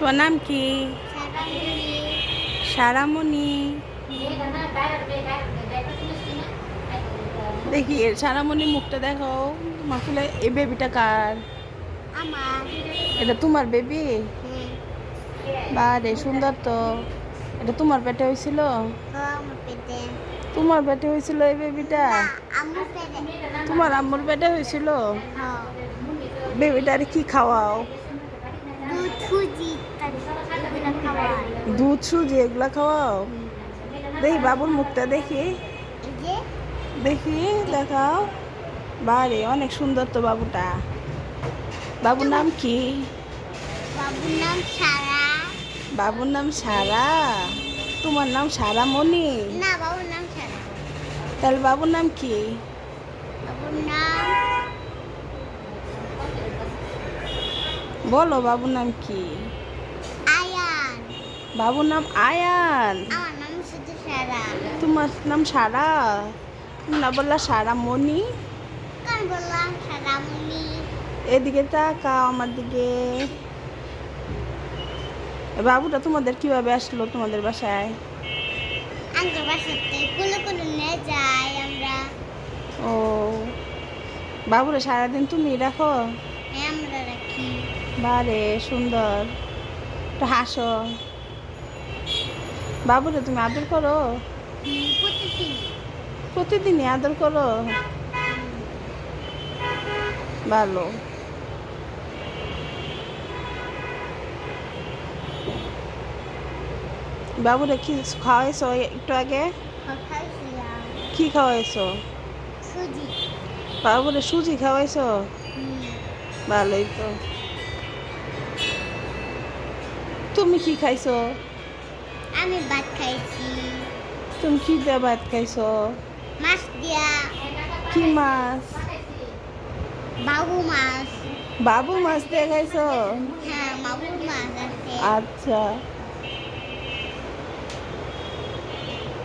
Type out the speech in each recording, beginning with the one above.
তোমার নাম কি? সারামণি। দেখি সারামণি মুখটা দেখো। মাকুলে এই বেবিটা কার? এটা তোমার বেবি? বারে সুন্দর তো। এটা তোমার পেটে হয়েছিল? তোমার পেটে হয়েছিল এই বেবিটা? তোমার আম্মুর পেটে হয়েছিল? বেবিটারে কি খাওয়াও? দুধ সুজি এগুলা খাওয়াও? দেখি বাবুর মুখটা দেখি। দেখি দেখাও। বারে অনেক সুন্দর তো বাবুটা। বাবুর নাম কি? বাবুর নাম সারা। বাবুর নাম সারা? তোমার নাম সারামণি? না, বাবুর নাম সারা। তাহলে বাবুর নাম কি? বাবুর নাম বলো বাবুর নাম কি? আয়ান। বাবুর নাম আয়ান? আমার নাম শুধু সারা। তোমার নাম সারা? তুমি না বললা সারামণি? কেন বললাম সারামণি? এদিকে তাকাও আমার দিকে। বাবুটা তোমাদের কিভাবে আসলো তোমাদের বাসায়? আঙ্কেল বাসাতে কুলো করে নিয়ে যাই আমরা। ও, বাবুরা সারাদিন তুমি রাখো? হ্যাঁ, আমরা রাখি। বারে সুন্দর, একটু হাসো। বাবুরে তুমি আদর করো? প্রতিদিন। প্রতিদিনই আদর করো? ভালো। বাবুরে কি খাওয়াইছো একটু আগে? খাইছিলাম কি খাওয়াইছো? সুজি। বাবুরে সুজি খাওয়াইছো? ভালোই তো। তুমি কি খাইছো? আমি ভাত খাইছি। তুমি কি দিয়ে ভাত খাইছো? মাছ দিয়া। কি মাছ? বাবু মাছ। বাবু মাছ দিয়ে খাইছো? হ্যাঁ, বাবুর মাছ আছে। আচ্ছা,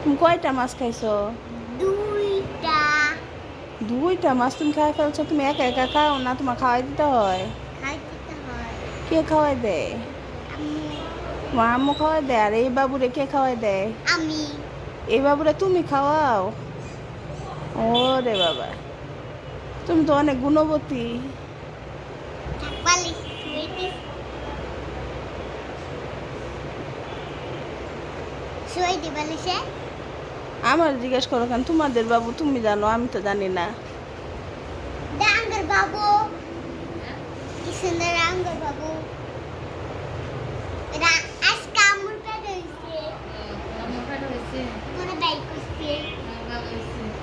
তুমি কয়টা মাছ খাইছো? দুইটা। দুইটা মাছ তুমি খাই ফেলছো? তুমি একা একা খাও না, তোমার খাওয়াই দিতে হয়? খাইতে হয়। কে খাওয়াই দেয়? আমি। তোমার আম্মু খাওয়াই দেয়? আর এই বাবুরে কে খাওয়াই দেয়? আমি। এই বাবুরে তুমি খাওয়াও? ওরে বাবা, তুমি তো অনেক গুণবতী। বালিশ শুয়ে দি বালিশে। আমার জিজ্ঞেস করো কেন? তোমাদের বাবু তুমি জানো, আমি তো জানি না। ডাঙ্গর বাবু কি সুন্দর ডাঙ্গর বাবু। এটা আজকে আমুর পেটে হয়েছে। মনে বাইক করছে।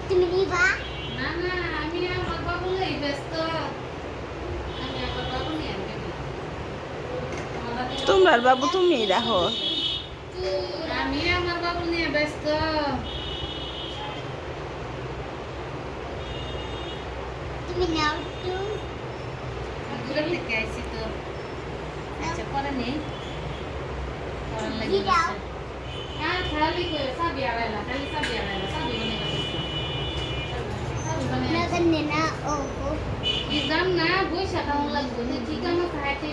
তুমি নিবা? না না, আমি আমার বাবু নিয়ে ব্যস্ত। আমি আমার বাবু নিয়ে আনবো। তোমার বাবু তুমি রাখো। আমি আমার বাবু নিয়ে ব্যস্ত। তুমি নাও একটু। দূরে থেকে আইছি তো। আচ্ছা, করে নেই। করার কি লাগি দাও? হ্যাঁ, খালি কই সাবি আলাইলা, খালি সাবি আলাইলা, সাবি বনে গেছে। সাবি বনে না গেছে। জানি না। ও কি জান না, বইসা দাও লাগবে। নি ঠিকানা খাইতে